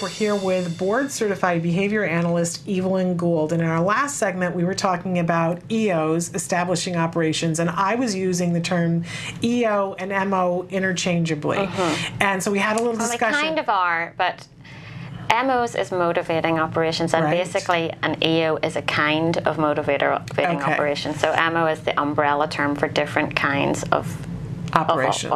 We're here with board-certified behavior analyst Evelyn Gould. And in our last segment, we were talking about EOs, establishing operations, and I was using the term EO and MO interchangeably. And so we had a little discussion. They kind of are, but MOs is motivating operations, and basically an EO is a kind of motivating operation. So MO is the umbrella term for different kinds of operation.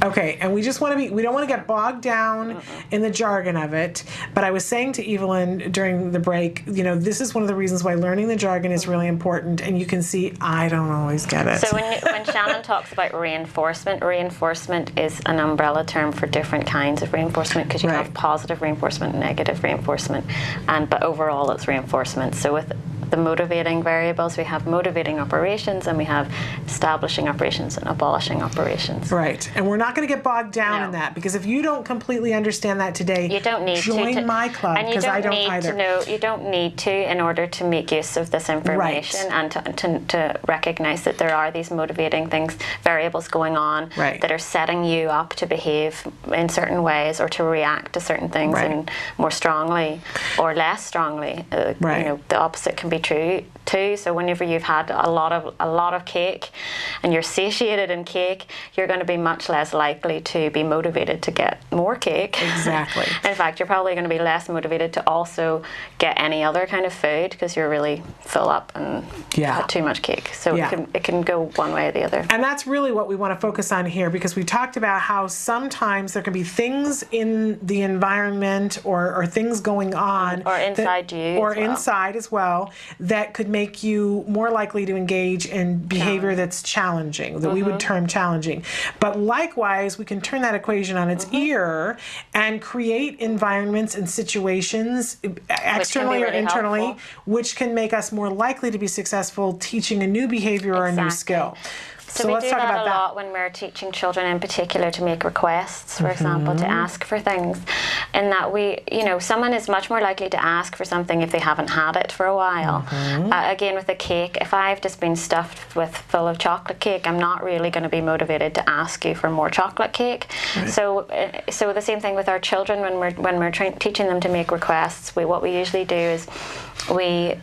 Okay, and we just want to we don't want to get bogged down in the jargon of it, but I was saying to Evelyn during the break, this is one of the reasons why learning the jargon is really important, and you can see I don't always get it. So when Shannon talks about reinforcement is an umbrella term for different kinds of reinforcement, because you have positive reinforcement, negative reinforcement, but overall it's reinforcement. So with the motivating variables, we have motivating operations, and we have establishing operations and abolishing operations. Right, and we're not going to get bogged down in that, because if you don't completely understand that today, you don't need join my club, because I don't either. You don't need to in order to make use of this information and to recognize that there are these motivating variables going on that are setting you up to behave in certain ways or to react to certain things and more strongly or less strongly. The opposite can be true too. So whenever you've had a lot of cake and you're satiated in cake, you're going to be much less likely to be motivated to get more cake. Exactly. In fact, you're probably going to be less motivated to also get any other kind of food, because you're really full up and had too much cake. So it can go one way or the other. And that's really what we want to focus on here, because we talked about how sometimes there can be things in the environment or things going on or inside inside as well that could make you more likely to engage in behavior that's challenging, that we would term challenging. But likewise, we can turn that equation on its ear and create environments and situations, externally or internally, which can make us more likely to be successful teaching a new behavior or a new skill. So we do that a lot when we're teaching children in particular to make requests, for example, to ask for things. In that someone is much more likely to ask for something if they haven't had it for a while. Again, with a cake, if I've just been stuffed full of chocolate cake, I'm not really going to be motivated to ask you for more chocolate cake. So the same thing with our children when we're teaching them to make requests. What we usually do is we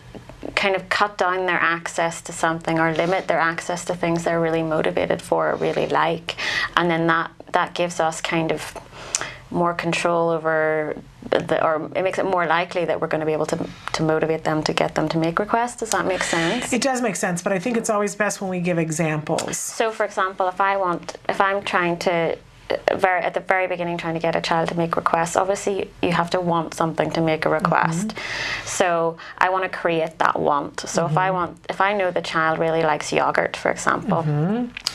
kind of cut down their access to something or limit their access to things they're really motivated for or really like, and then that gives us kind of more control over or it makes it more likely that we're going to be able to motivate them to get them to make requests. Does that make sense? It does make sense, but I think it's always best when we give examples. So for example, if I'm trying to at the very beginning trying to get a child to make requests, obviously you have to want something to make a request. So I want to create that want. So if I know the child really likes yogurt, for example,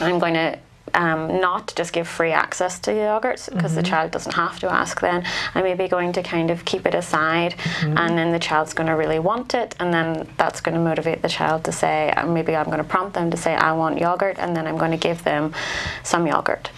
I'm going to not just give free access to yogurts, because the child doesn't have to ask then. I'm maybe going to kind of keep it aside, and then the child's going to really want it, and then that's going to motivate the child to say, maybe I'm going to prompt them to say, I want yogurt, and then I'm going to give them some yogurt.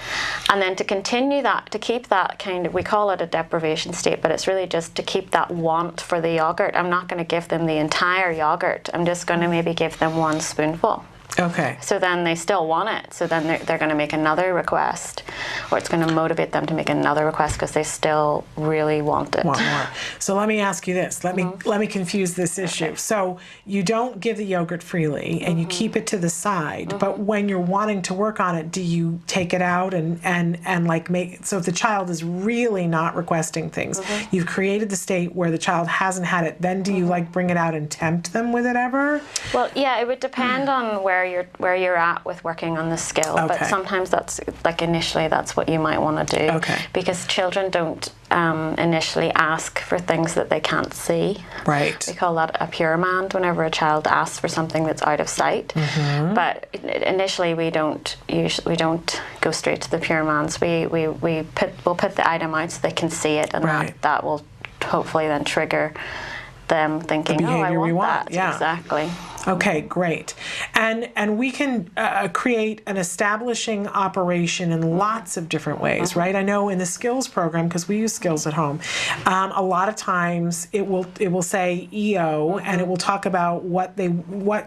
And then to continue that, to keep that kind of, we call it a deprivation state, but it's really just to keep that want for the yogurt. I'm not going to give them the entire yogurt. I'm just going to maybe give them one spoonful. Okay. So then they still want it. So then they're going to make another request, or it's going to motivate them to make another request because they still really want it. Want more. So let me ask you this. Let me confuse this issue. Okay. So you don't give the yogurt freely, and you keep it to the side. But when you're wanting to work on it, do you take it out and like make? So if the child is really not requesting things, you've created the state where the child hasn't had it. Then do you like bring it out and tempt them with it ever? Well, yeah, it would depend on where you're at with working on the skill, but sometimes that's like initially that's what you might want to do, because children don't initially ask for things that they can't see. Right. We call that a puremand whenever a child asks for something that's out of sight. But initially we don't go straight to the puremands. We'll put the item out so they can see it, and that will hopefully then trigger them thinking, oh, I want that. Yeah. Exactly. Okay, great. And we can create an establishing operation in lots of different ways, right? I know in the skills program, because we use skills at home, a lot of times it will say EO, and it will talk about what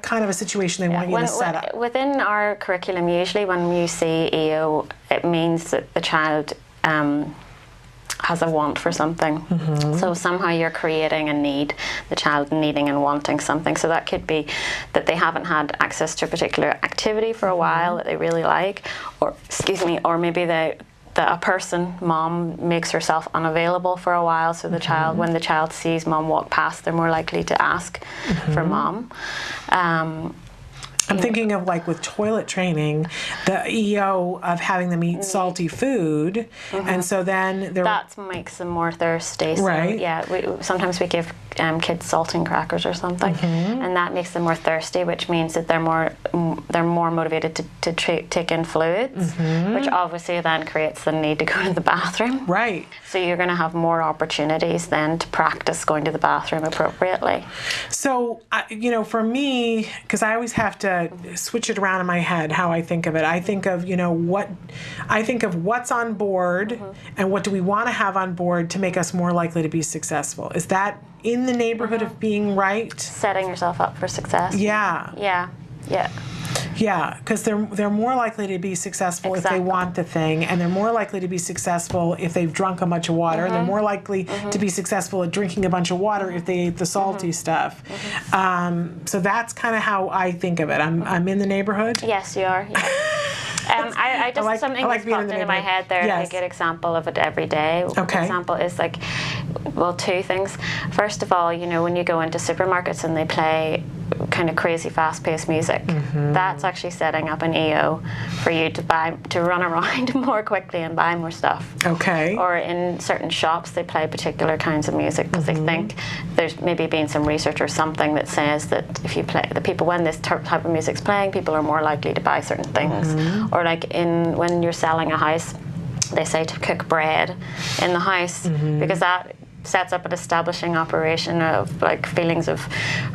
kind of a situation they want you to set up. Within our curriculum, usually when you see EO, it means that the child has a want for something. So somehow you're creating a need, the child needing and wanting something. So that could be that they haven't had access to a particular activity for a while that they really like, or maybe a person, mom, makes herself unavailable for a while, so the child, when the child sees mom walk past, they're more likely to ask for mom. I'm thinking of like with toilet training, the EO of having them eat salty food, and so then that makes them more thirsty. So, right. Yeah. Sometimes we give kids salt and crackers or something, and that makes them more thirsty, which means that they're more motivated to take in fluids, which obviously then creates the need to go to the bathroom. Right. So you're going to have more opportunities then to practice going to the bathroom appropriately. So, for me, because I always have to switch it around in my head how I think of it. I think of, what's on board and what do we want to have on board to make us more likely to be successful. Is that in the neighborhood of being right? Setting yourself up for success. Yeah. Yeah. Yeah. Yeah, because they're more likely to be successful if they want the thing, and they're more likely to be successful if they've drunk a bunch of water, and they're more likely to be successful at drinking a bunch of water if they ate the salty stuff. So that's kind of how I think of it. I'm in the neighborhood. Yes, you are. Yeah. I just something that's popped into my head there. Yes. A good example of it every day. Okay. Example is two things. First of all, when you go into supermarkets and they play kind of crazy fast-paced music, that's actually setting up an EO for you to run around more quickly and buy more stuff. Okay. Or in certain shops they play particular kinds of music because they think there's maybe been some research or something that says that if you play the people when this type of music's playing, people are more likely to buy certain things. Or when you're selling a house, they say to cook bread in the house because that sets up an establishing operation of feelings of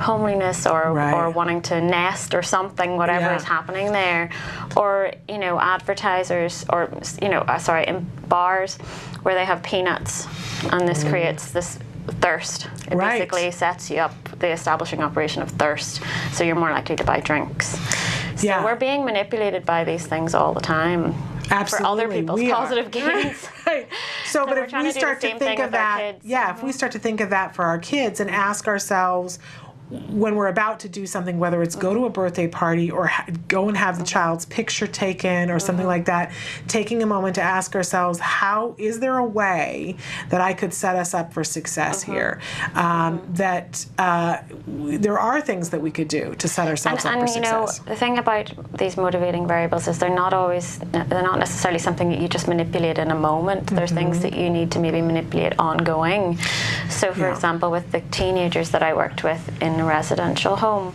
homeliness or wanting to nest or something, whatever is happening there. Or advertisers or in bars where they have peanuts, and this creates this thirst. It basically sets you up the establishing operation of thirst, so you're more likely to buy drinks. So we're being manipulated by these things all the time. Absolutely. For other people's positive gains. Right. So but if we start to think of that, if we start to think of that for our kids and ask ourselves, when we're about to do something, whether it's go to a birthday party or go and have the child's picture taken or something like that, taking a moment to ask ourselves, is there a way that I could set us up for success here? That there are things that we could do to set ourselves up for success. The thing about these motivating variables is they're not necessarily something that you just manipulate in a moment. There's things that you need to maybe manipulate ongoing. So for example, with the teenagers that I worked with in a residential home,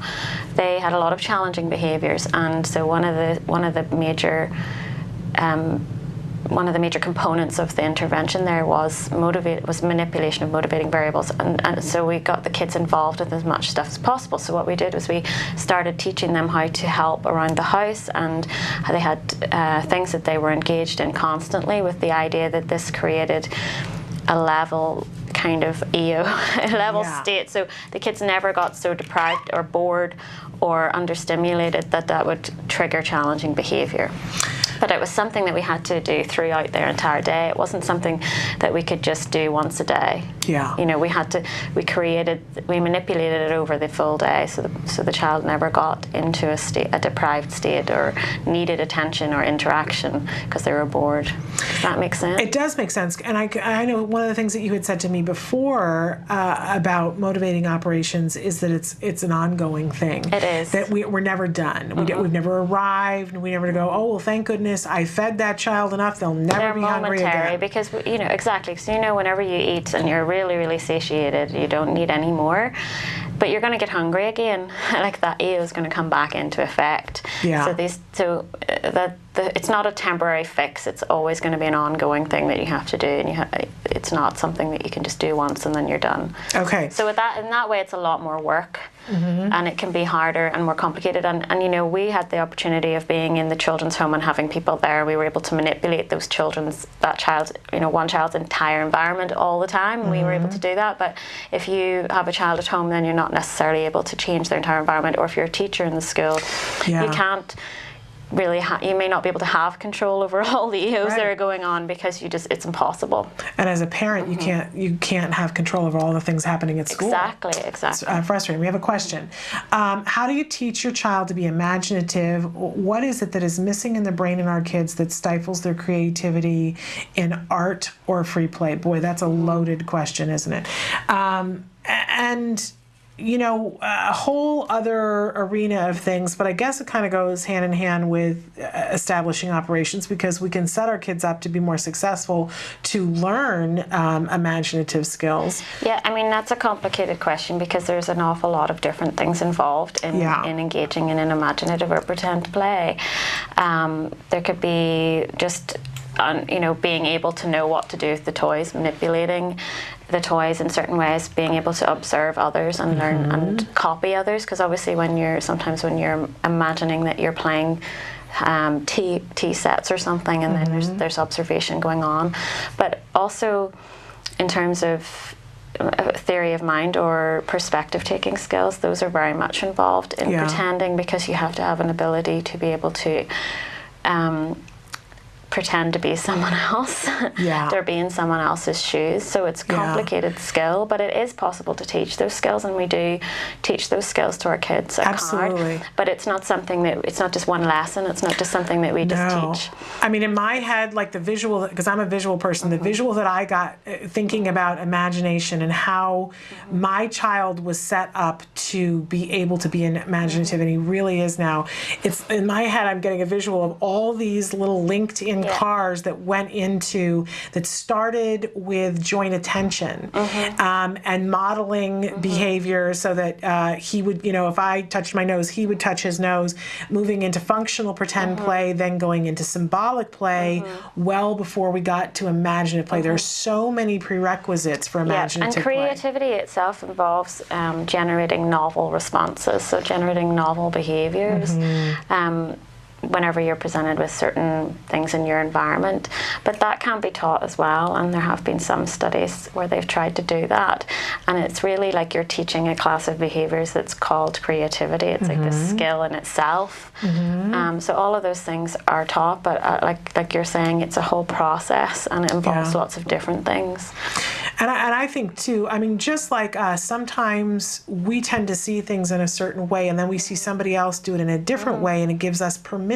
they had a lot of challenging behaviors, and so one of the major components of the intervention there was manipulation of motivating variables, and so we got the kids involved with as much stuff as possible. So what we did was we started teaching them how to help around the house, and they had things that they were engaged in constantly, with the idea that this created a level kind of EO, a level state. So the kids never got so deprived or bored or understimulated that would trigger challenging behavior. But it was something that we had to do throughout their entire day. It wasn't something that we could just do once a day. Yeah. We manipulated it over the full day, so the child never got into a deprived state or needed attention or interaction because they were bored. Does that make sense? It does make sense. And I know one of the things that you had said to me before about motivating operations is that it's an ongoing thing. It is. That we're never done. We've never arrived, and we never go, oh, well, thank goodness I fed that child enough, they'll never be hungry again. Because, exactly. So, whenever you eat and you're really, really satiated, you don't need any more. But you're going to get hungry again. Like that EO is going to come back into effect. Yeah. It's not a temporary fix. It's always going to be an ongoing thing that you have to do, and it's not something that you can just do once and then you're done. Okay. So in that way, it's a lot more work, and it can be harder and more complicated. And we had the opportunity of being in the children's home and having people there. We were able to manipulate one child's entire environment all the time. And we were able to do that. But if you have a child at home, then you're not necessarily able to change their entire environment. Or if you're a teacher in the school, you can't really you may not be able to have control over all the EOs that are going on, because it's impossible. And as a parent, you can't have control over all the things happening at school. Exactly. It's frustrating. We have a question. How do you teach your child to be imaginative? What is it that is missing in the brain in our kids that stifles their creativity in art or free play? Boy, that's a loaded question, isn't it? And a whole other arena of things, but I guess it kind of goes hand in hand with establishing operations, because we can set our kids up to be more successful, to learn imaginative skills. Yeah, I mean, that's a complicated question, because there's an awful lot of different things involved in engaging in an imaginative or pretend play. There could be just being able to know what to do with the toys, manipulating the toys in certain ways, being able to observe others and learn and copy others, because obviously when you're imagining that you're playing tea sets or something, and then there's observation going on. But also in terms of theory of mind or perspective taking skills, those are very much involved in pretending, because you have to have an ability to be able to pretend to be someone else. They're being someone else's shoes. So it's a complicated skill, but it is possible to teach those skills, and we do teach those skills to our kids at Card. But it's not something that, it's not just one lesson, it's not just something that we just teach. I mean, in my head, like the visual, because I'm a visual person, the visual that I got thinking about imagination and how my child was set up to be able to be imaginative, and he really is now. It's in my head, I'm getting a visual of all these little linked in cars that that started with joint attention and modeling behavior, so that he would, if I touched my nose, he would touch his nose, moving into functional pretend play, then going into symbolic play, well before we got to imaginative play. There are so many prerequisites for imaginative play. And creativity itself involves generating novel responses, so generating novel behaviors. Whenever you're presented with certain things in your environment. But that can be taught as well, and there have been some studies where they've tried to do that, and it's really like you're teaching a class of behaviors that's called creativity. It's like this skill in itself. So all of those things are taught, but like you're saying, it's a whole process, and it involves lots of different things. And I think too, I mean, just like us, sometimes we tend to see things in a certain way, and then we see somebody else do it in a different way, and it gives us permission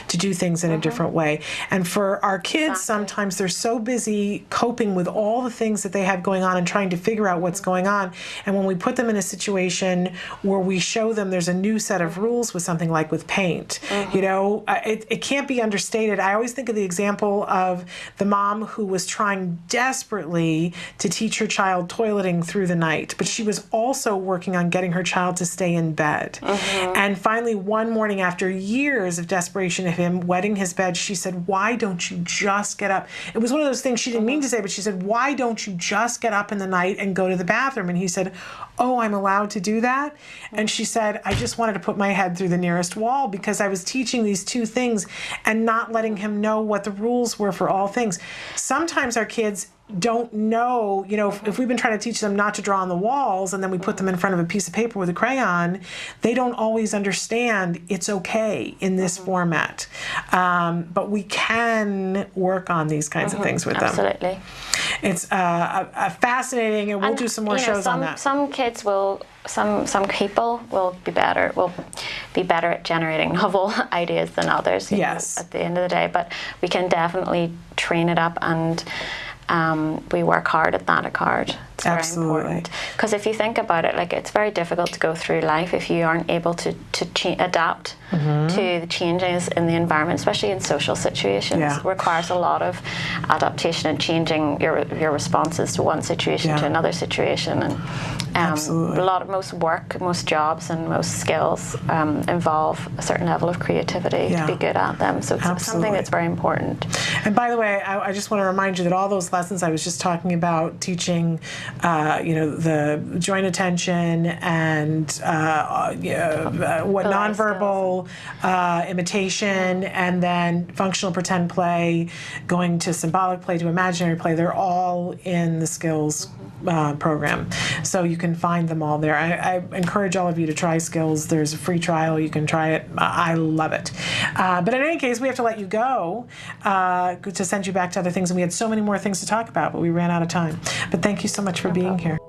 to do things in a different way. And for our kids, sometimes they're so busy coping with all the things that they have going on and trying to figure out what's going on. And when we put them in a situation where we show them there's a new set of rules with something like with paint, it can't be understated. I always think of the example of the mom who was trying desperately to teach her child toileting through the night, but she was also working on getting her child to stay in bed. And finally, one morning, after years of desperation of him wetting his bed, she said, "Why don't you just get up?" It was one of those things she didn't mean to say, but she said, "Why don't you just get up in the night and go to the bathroom?" And he said, "Oh, I'm allowed to do that?" And she said, "I just wanted to put my head through the nearest wall, because I was teaching these two things and not letting him know what the rules were for all things." Sometimes our kids don't know, if we've been trying to teach them not to draw on the walls, and then we put them in front of a piece of paper with a crayon, they don't always understand it's okay in this format. But we can work on these kinds of things with them. Absolutely. It's fascinating, and we'll do some more shows on that. Some kids will, some people will be better at generating novel ideas than others. At the end of the day, but we can definitely train it up, and we work hard at that at Card. It's very important. Because if you think about it, like, it's very difficult to go through life if you aren't able to adapt to the changes in the environment, especially in social situations. It requires a lot of adaptation and changing your responses to one situation to another situation. And most jobs and most skills involve a certain level of creativity to be good at them. So it's something that's very important. And by the way, I just want to remind you that all those lessons I was just talking about, teaching the joint attention and what nonverbal imitation, and then functional pretend play, going to symbolic play to imaginary play. They're all in the skills program, so you can find them all there. I encourage all of you to try skills. There's a free trial. You can try it. I love it. But in any case, we have to let you go to send you back to other things, and we had so many more things to talk about, but we ran out of time. But thank you so much for being here.